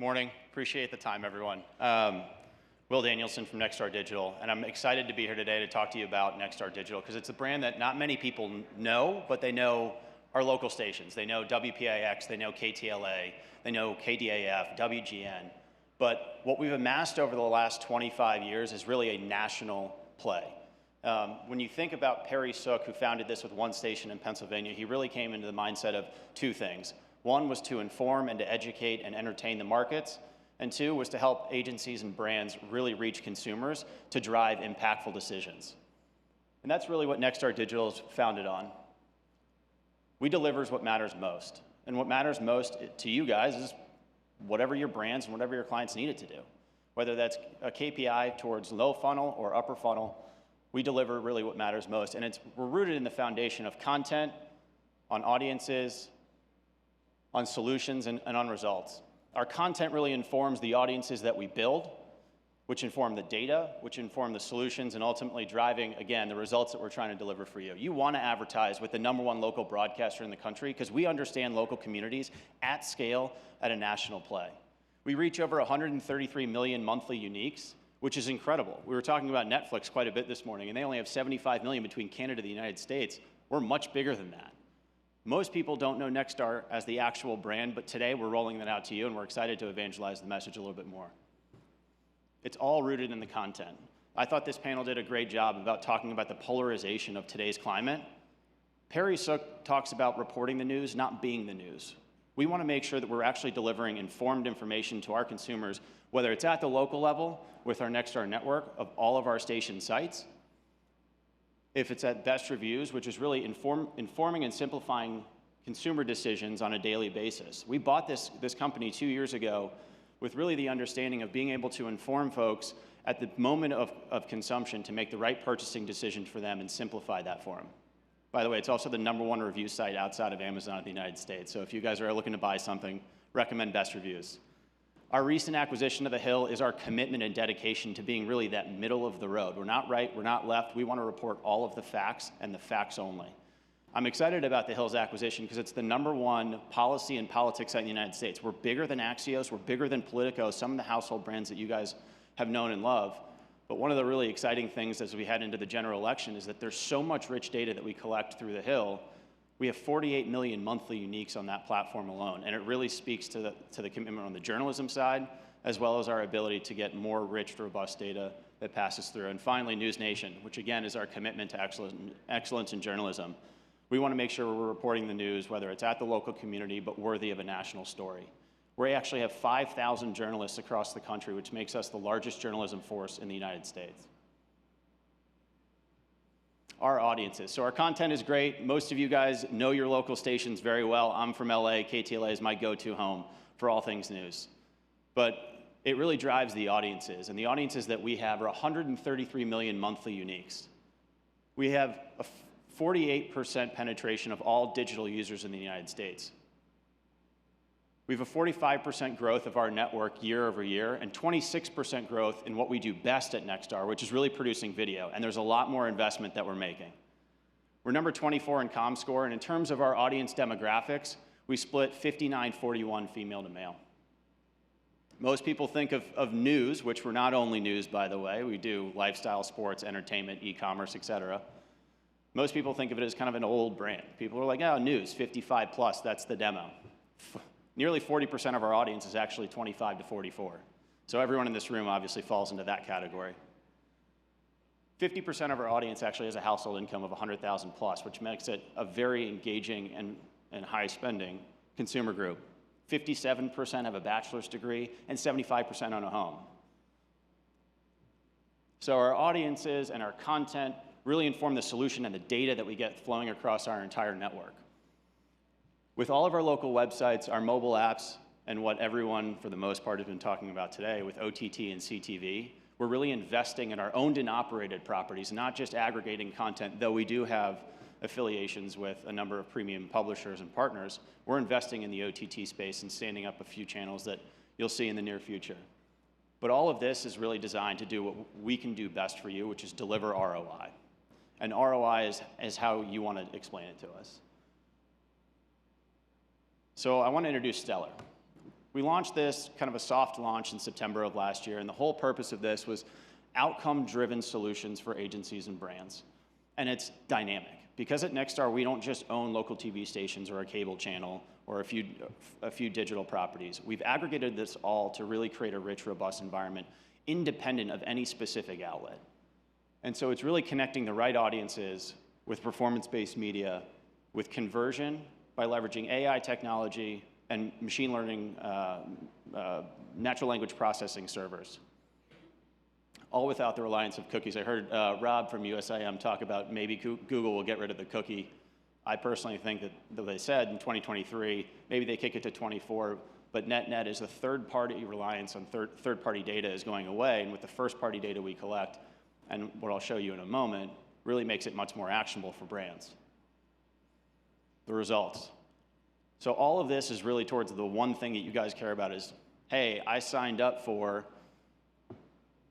Morning. Appreciate the time, everyone. Will Danielson from Nexstar Digital, and I'm excited to be here today to talk to you about Nexstar Digital because it's a brand that not many people know, but they know our local stations. They know WPIX, they know KTLA, they know KDAF, WGN. But what we've amassed over the last 25 years is really a national play. When you think about Perry Sook, who founded this with one station in Pennsylvania, he really came into the mindset of two things. One was to inform and to educate and entertain the markets, and two was to help agencies and brands really reach consumers to drive impactful decisions. And that's really what Nexstar Digital is founded on. We deliver what matters most. And what matters most to you guys is whatever your brands and whatever your clients need it to do. Whether that's a KPI towards low funnel or upper funnel, we deliver really what matters most. And we're rooted in the foundation of content, on audiences, on solutions, and on results. Our content really informs the audiences that we build, which inform the data, which inform the solutions, and ultimately driving, again, the results that we're trying to deliver for you. You want to advertise with the #1 local broadcaster in the country because we understand local communities at scale at a national play. We reach over 133 million monthly uniques, which is incredible. We were talking about Netflix quite a bit this morning, and they only have 75 million between Canada and the United States. We're much bigger than that. Most people don't know Nexstar as the actual brand, but today we're rolling that out to you, and we're excited to evangelize the message a little bit more. It's all rooted in the content. I thought this panel did a great job about talking about the polarization of today's climate. Perry Sook talks about reporting the news, not being the news. We want to make sure that we're actually delivering informed information to our consumers, whether it's at the local level with our Nexstar network of all of our station sites, if it's at Best Reviews, which is really informing and simplifying consumer decisions on a daily basis. We bought this company 2 years ago with really the understanding of being able to inform folks at the moment of consumption to make the right purchasing decision for them and simplify that for them. By the way, it's also the #1 review site outside of Amazon in the United States. So if you guys are looking to buy something, recommend Best Reviews. Our recent acquisition of The Hill is our commitment and dedication to being really that middle of the road. We're not right, we're not left. We want to report all of the facts and the facts only. I'm excited about The Hill's acquisition because it's the #1 policy and politics site in the United States. We're bigger than Axios, we're bigger than Politico, some of the household brands that you guys have known and love. But one of the really exciting things as we head into the general election is that there's so much rich data that we collect through The Hill. We have 48 million monthly uniques on that platform alone, and it really speaks to the commitment on the journalism side, as well as our ability to get more rich, robust data that passes through. And finally, News Nation, which again is our commitment to excellence in journalism. We want to make sure we're reporting the news, whether it's at the local community, but worthy of a national story. We actually have 5,000 journalists across the country, which makes us the largest journalism force in the United States. Our audiences. So our content is great. Most of you guys know your local stations very well. I'm from LA. KTLA is my go-to home for all things news. But it really drives the audiences. And the audiences that we have are 133 million monthly uniques. We have a 48% penetration of all digital users in the United States. We have a 45% growth of our network year over year and 26% growth in what we do best at Nexstar, which is really producing video. And there's a lot more investment that we're making. We're number 24 in ComScore, and in terms of our audience demographics, we split 59-41 female to male. Most people think of news, which we're not only news, by the way. We do lifestyle, sports, entertainment, e-commerce, et cetera. Most people think of it as kind of an old brand. People are like, oh, news, 55 plus, that's the demo. Nearly 40% of our audience is actually 25 to 44. So everyone in this room obviously falls into that category. 50% of our audience actually has a household income of 100,000 plus, which makes it a very engaging and high spending consumer group. 57% have a bachelor's degree and 75% own a home. So our audiences and our content really inform the solution and the data that we get flowing across our entire network. With all of our local websites, our mobile apps, and what everyone, for the most part, has been talking about today with OTT and CTV, we're really investing in our owned and operated properties, not just aggregating content, though we do have affiliations with a number of premium publishers and partners. We're investing in the OTT space and standing up a few channels that you'll see in the near future. But all of this is really designed to do what we can do best for you, which is deliver ROI. And ROI is how you want to explain it to us. So I want to introduce Stellar. We launched this kind of a soft launch in September of last year, and the whole purpose of this was outcome-driven solutions for agencies and brands. And it's dynamic. Because at Nexstar, we don't just own local TV stations or a cable channel or a few digital properties. We've aggregated this all to really create a rich, robust environment independent of any specific outlet. And so it's really connecting the right audiences with performance-based media, with conversion by leveraging AI technology and machine learning, natural language processing servers, all without the reliance of cookies. I heard Rob from USIM talk about maybe Google will get rid of the cookie. I personally think that they said in 2023, maybe they kick it to 24, but net is the third-party reliance on third-party data is going away, and with the first-party data we collect, and what I'll show you in a moment, really makes it much more actionable for brands. The results. So all of this is really towards the one thing that you guys care about is, hey, I signed up for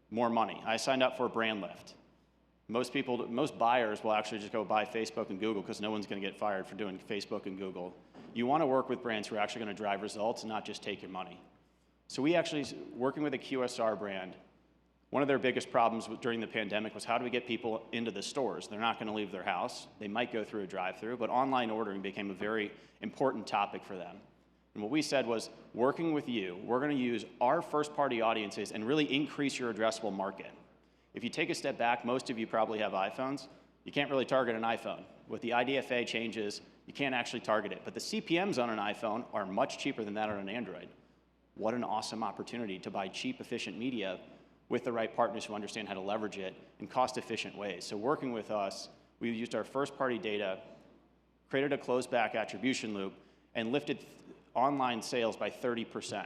more money. I signed up for a brand lift. Most buyers will actually just go buy Facebook and Google because no one's going to get fired for doing Facebook and Google. You want to work with brands who are actually going to drive results and not just take your money. So we actually, working with a QSR brand, one of their biggest problems during the pandemic was how do we get people into the stores? They're not going to leave their house. They might go through a drive-through, but online ordering became a very important topic for them. And what we said was, working with you, we're going to use our first-party audiences and really increase your addressable market. If you take a step back, most of you probably have iPhones. You can't really target an iPhone. With the IDFA changes, you can't actually target it. But the CPMs on an iPhone are much cheaper than that on an Android. What an awesome opportunity to buy cheap, efficient media with the right partners who understand how to leverage it in cost-efficient ways. So working with us, we used our first-party data, created a closed-back attribution loop, and lifted online sales by 30%.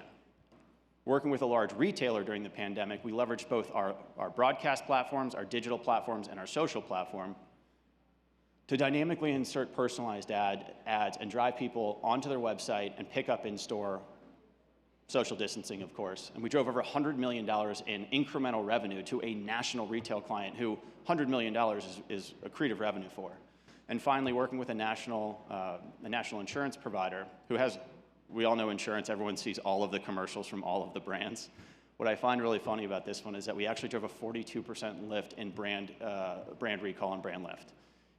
Working with a large retailer during the pandemic, we leveraged both our broadcast platforms, our digital platforms, and our social platform to dynamically insert personalized ads and drive people onto their website and pick up in-store, social distancing, of course. And we drove over $100 million in incremental revenue to a national retail client who $100 million is accretive revenue for. And finally, working with a national insurance provider who has, we all know insurance, everyone sees all of the commercials from all of the brands. What I find really funny about this one is that we actually drove a 42% lift in brand recall and brand lift.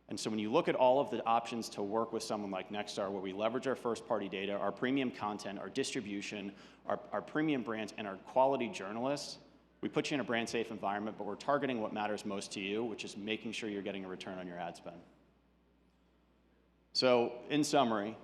And so when you look at all of the options to work with someone like Nexstar, where we leverage our first-party data, our premium content, our distribution, our premium brands, and our quality journalists, we put you in a brand-safe environment, but we're targeting what matters most to you, which is making sure you're getting a return on your ad spend. So in summary,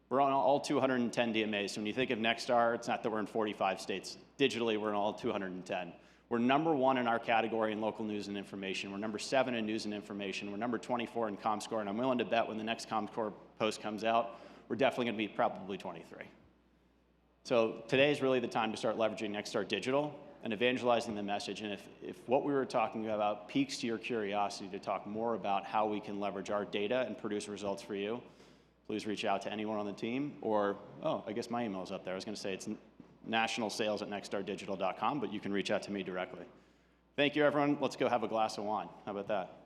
we're on all 210 DMAs. So when you think of Nexstar, it's not that we're in 45 states. Digitally, we're in all 210. We're number 1 in our category in local news and information. We're number 7 in news and information. We're number 24 in ComScore, and I'm willing to bet when the next ComScore post comes out, we're definitely going to be probably 23. So today is really the time to start leveraging Nexstar Digital and evangelizing the message. And if what we were talking about piques to your curiosity to talk more about how we can leverage our data and produce results for you, please reach out to anyone on the team, or, oh, I guess my email is up there. I was going to say it's nationalsales@nexstardigital.com, but you can reach out to me directly. Thank you, everyone. Let's go have a glass of wine. How about that?